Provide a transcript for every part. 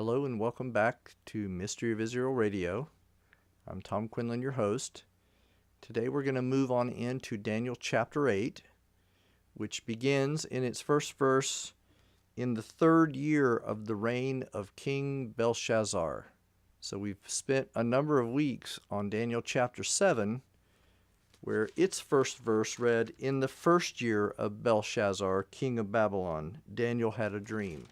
Hello and welcome back to Mystery of Israel Radio. I'm Tom Quinlan, your host. Today we're going to move on into Daniel chapter 8, which begins in its first verse in the 3rd year of the reign of King Belshazzar. So we've spent a number of weeks on Daniel chapter 7, where its first verse read, "In the 1st year of Belshazzar, king of Babylon, Daniel had a dream."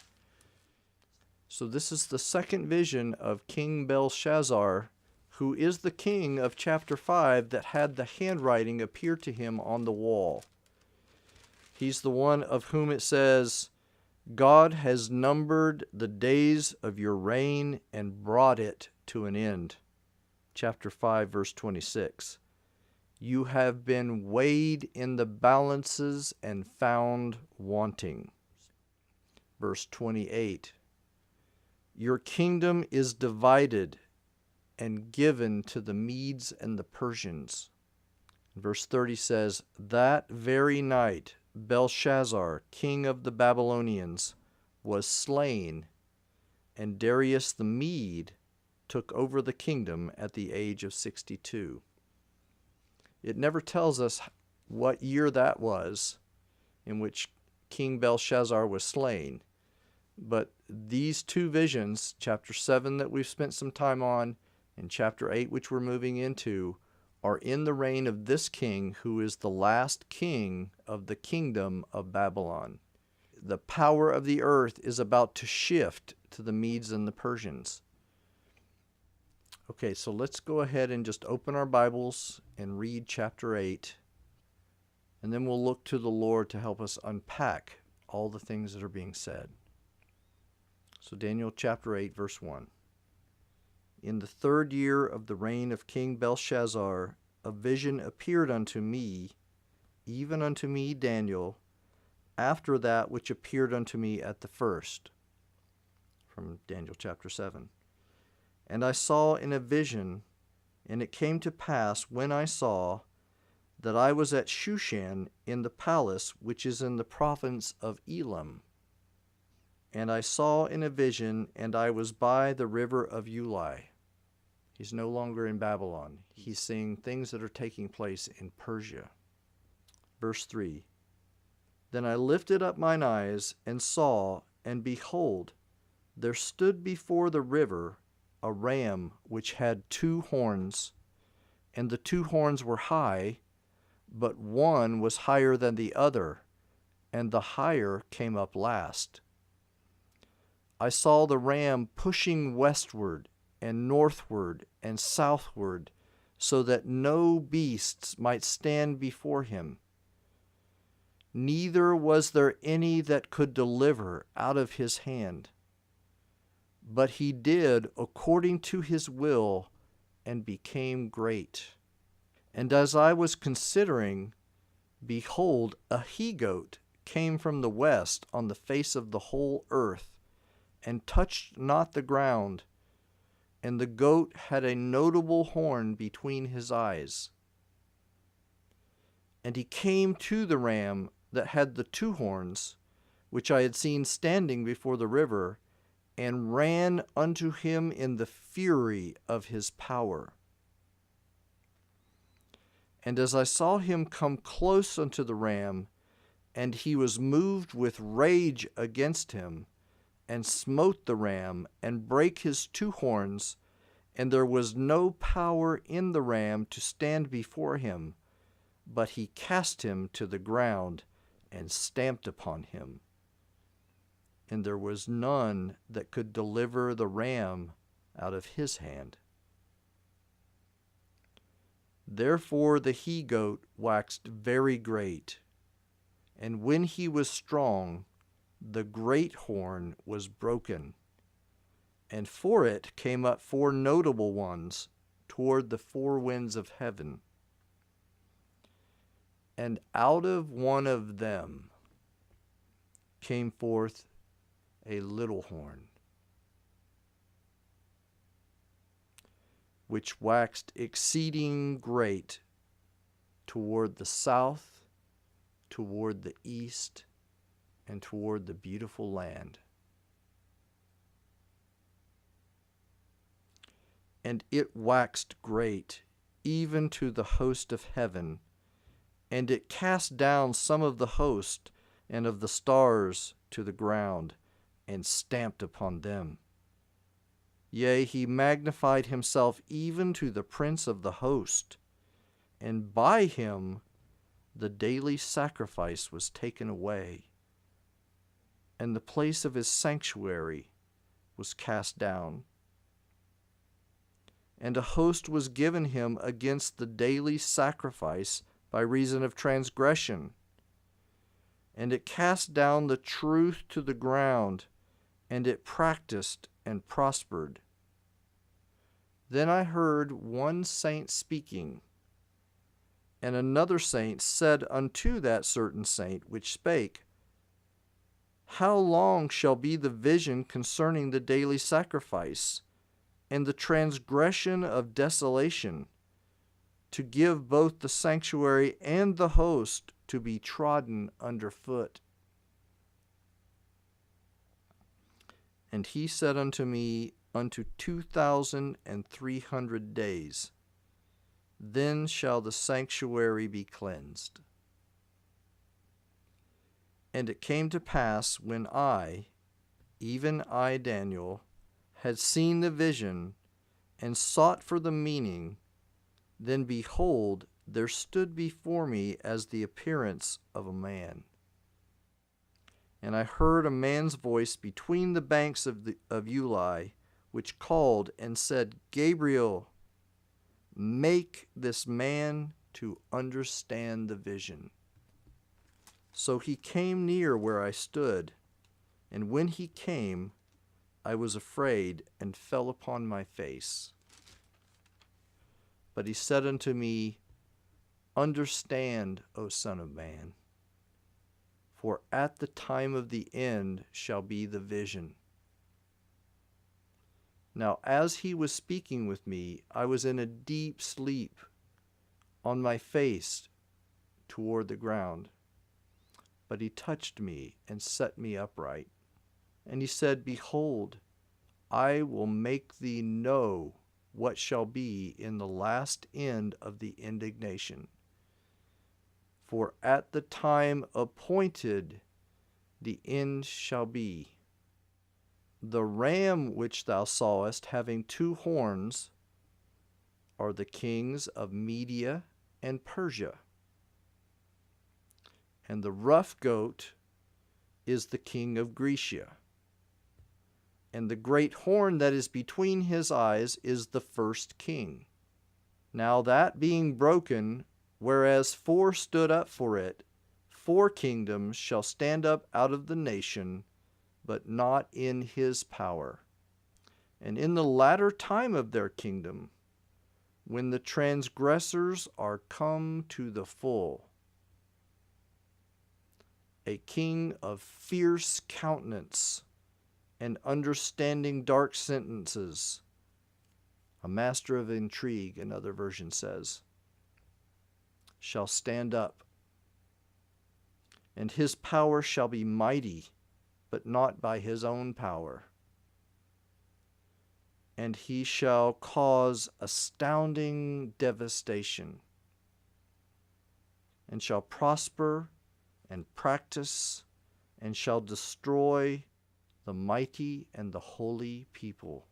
So this is the second vision of King Belshazzar, who is the king of chapter 5 that had the handwriting appear to him on the wall. He's the one of whom it says, "God has numbered the days of your reign and brought it to an end." Chapter 5, verse 26. "You have been weighed in the balances and found wanting." Verse 28. "Your kingdom is divided and given to the Medes and the Persians." Verse 30 says, "That very night Belshazzar, king of the Babylonians, was slain, and Darius the Mede took over the kingdom at the age of 62. It never tells us what year that was in which King Belshazzar was slain. But these two visions, chapter 7 that we've spent some time on, and chapter 8 which we're moving into, are in the reign of this king who is the last king of the kingdom of Babylon. The power of the earth is about to shift to the Medes and the Persians. Okay, so let's go ahead and just open our Bibles and read chapter 8, and then we'll look to the Lord to help us unpack all the things that are being said. So Daniel chapter 8, verse 1. "In the 3rd year of the reign of King Belshazzar, a vision appeared unto me, even unto me Daniel, after that which appeared unto me at the first." From Daniel chapter 7. "And I saw in a vision, and it came to pass when I saw, that I was at Shushan in the palace which is in the province of Elam. And I saw in a vision, and I was by the river of Ulai." He's no longer in Babylon. He's seeing things that are taking place in Persia. Verse 3. "Then I lifted up mine eyes and saw, and behold, there stood before the river a ram which had 2 horns, and the 2 horns were high, but one was higher than the other, and the higher came up last. I saw the ram pushing westward and northward and southward, so that no beasts might stand before him. Neither was there any that could deliver out of his hand. But he did according to his will and became great. And as I was considering, behold, a he-goat came from the west on the face of the whole earth, and touched not the ground, and the goat had a notable horn between his eyes. And he came to the ram that had the 2 horns, which I had seen standing before the river, and ran unto him in the fury of his power. And as I saw him come close unto the ram, and he was moved with rage against him, and smote the ram, and brake his 2 horns, and there was no power in the ram to stand before him, but he cast him to the ground, and stamped upon him. And there was none that could deliver the ram out of his hand. Therefore the he-goat waxed very great, and when he was strong, the great horn was broken, and for it came up 4 notable ones toward the 4 winds of heaven. And out of one of them came forth a little horn, which waxed exceeding great toward the south, toward the east, and toward the beautiful land. and it waxed great, even to the host of heaven, and it cast down some of the host and of the stars to the ground, and stamped upon them. Yea, he magnified himself even to the prince of the host, and by him the daily sacrifice was taken away, and the place of his sanctuary was cast down. And a host was given him against the daily sacrifice by reason of transgression. And it cast down the truth to the ground, and it practiced and prospered. Then I heard one saint speaking, and another saint said unto that certain saint which spake, How long shall be the vision concerning the daily sacrifice, and the transgression of desolation, to give both the sanctuary and the host to be trodden under foot? And he said unto me, Unto 2,300 days, then shall the sanctuary be cleansed. And it came to pass, when I, even I, Daniel, had seen the vision, and sought for the meaning, then behold, there stood before me as the appearance of a man. And I heard a man's voice between the banks of Uli, which called and said, Gabriel, make this man to understand the vision. So he came near where I stood, and when he came, I was afraid and fell upon my face. But he said unto me, Understand, O Son of Man, for at the time of the end shall be the vision. Now as he was speaking with me, I was in a deep sleep, on my face toward the ground. But he touched me and set me upright. And he said, Behold, I will make thee know what shall be in the last end of the indignation. For at the time appointed the end shall be. The ram which thou sawest having 2 horns are the kings of Media and Persia. And the rough goat is the king of Grecia. And the great horn that is between his eyes is the first king. Now that being broken, whereas 4 stood up for it, 4 kingdoms shall stand up out of the nation, but not in his power. And in the latter time of their kingdom, when the transgressors are come to the full, a king of fierce countenance and understanding dark sentences, a master of intrigue, another version says, shall stand up, and his power shall be mighty, but not by his own power. And he shall cause astounding devastation, and shall prosper and practice, and shall destroy the mighty and the holy people.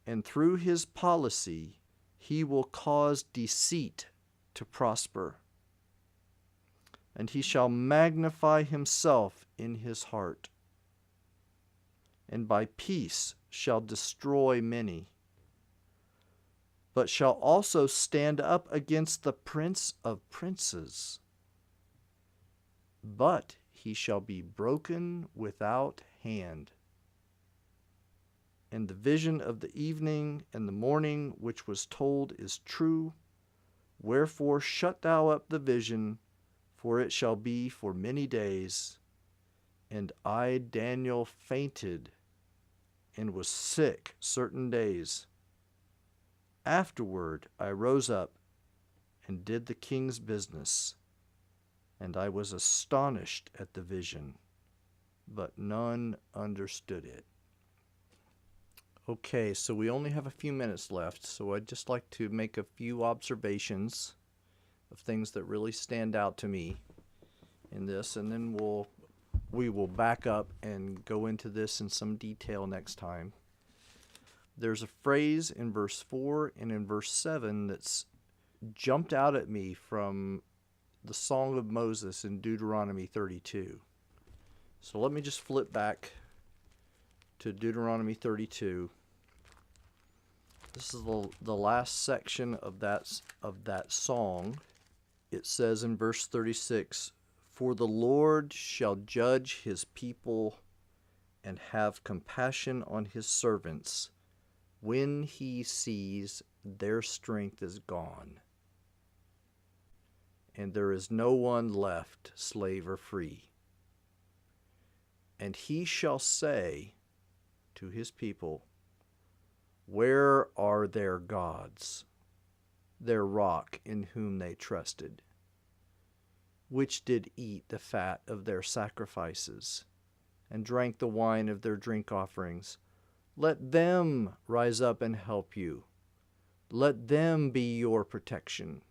And through his policy he will cause deceit to prosper, and he shall magnify himself in his heart, and by peace shall destroy many, but shall also stand up against the prince of princes. But he shall be broken without hand. And the vision of the evening and the morning which was told is true. Wherefore shut thou up the vision, for it shall be for many days. And I, Daniel, fainted and was sick certain days. Afterward I rose up and did the king's business, and I was astonished at the vision, but none understood it. Okay, so we only have a few minutes left, so I'd just like to make a few observations of things that really stand out to me in this, and then we will back up and go into this in some detail next time. There's a phrase in verse 4 and in verse 7 that's jumped out at me from the Song of Moses in Deuteronomy 32. So let me just flip back to Deuteronomy 32. This is the last section of that song. It says in verse 36, "For the Lord shall judge his people and have compassion on his servants when he sees their strength is gone, and there is no one left, slave or free. And he shall say to his people, where are their gods, their rock in whom they trusted, which did eat the fat of their sacrifices and drank the wine of their drink offerings? Let them rise up and help you. Let them be your protection."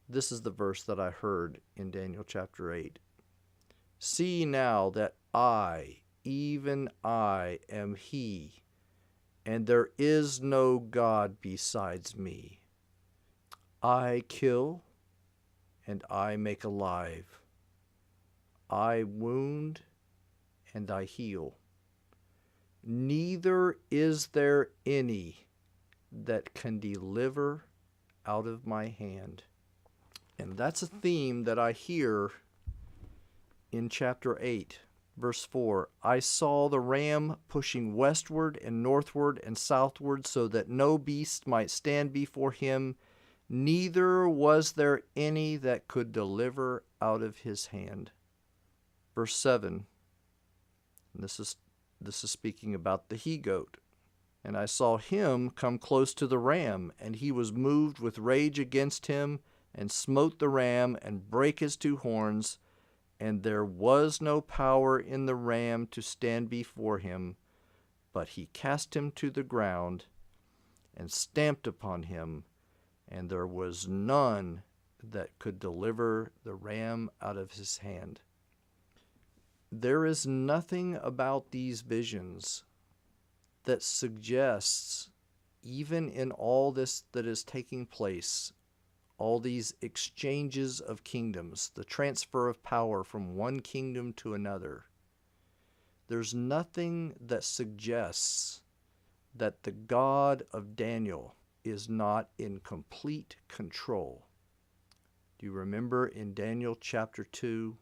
This is the verse that I heard in Daniel chapter 8. "See now that I, even I, am He, and there is no God besides me. I kill, and I make alive. I wound, and I heal. Neither is there any that can deliver out of my hand." And that's a theme that I hear in chapter 8, verse 4. "I saw the ram pushing westward and northward and southward so that no beast might stand before him. Neither was there any that could deliver out of his hand." Verse 7, and this is speaking about the he-goat. "And I saw him come close to the ram, and he was moved with rage against him, and smote the ram, and brake his two horns. And there was no power in the ram to stand before him, but he cast him to the ground, and stamped upon him, and there was none that could deliver the ram out of his hand." There is nothing about these visions that suggests, even in all this that is taking place, all these exchanges of kingdoms, the transfer of power from one kingdom to another, there's nothing that suggests that the God of Daniel is not in complete control. Do you remember in Daniel chapter 2,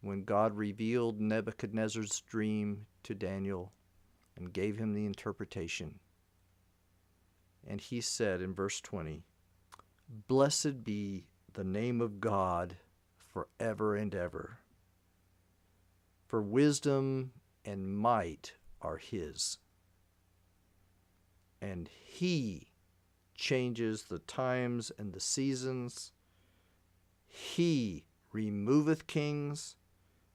when God revealed Nebuchadnezzar's dream to Daniel and gave him the interpretation? And he said in verse 20, "Blessed be the name of God forever and ever, for wisdom and might are his. And he changes the times and the seasons. He removeth kings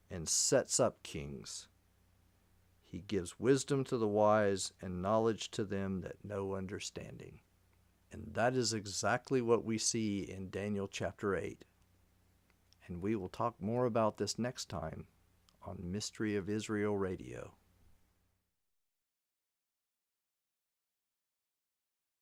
and sets up kings. He gives wisdom to the wise and knowledge to them that know understanding." And that is exactly what we see in Daniel chapter 8. And we will talk more about this next time on Mystery of Israel Radio.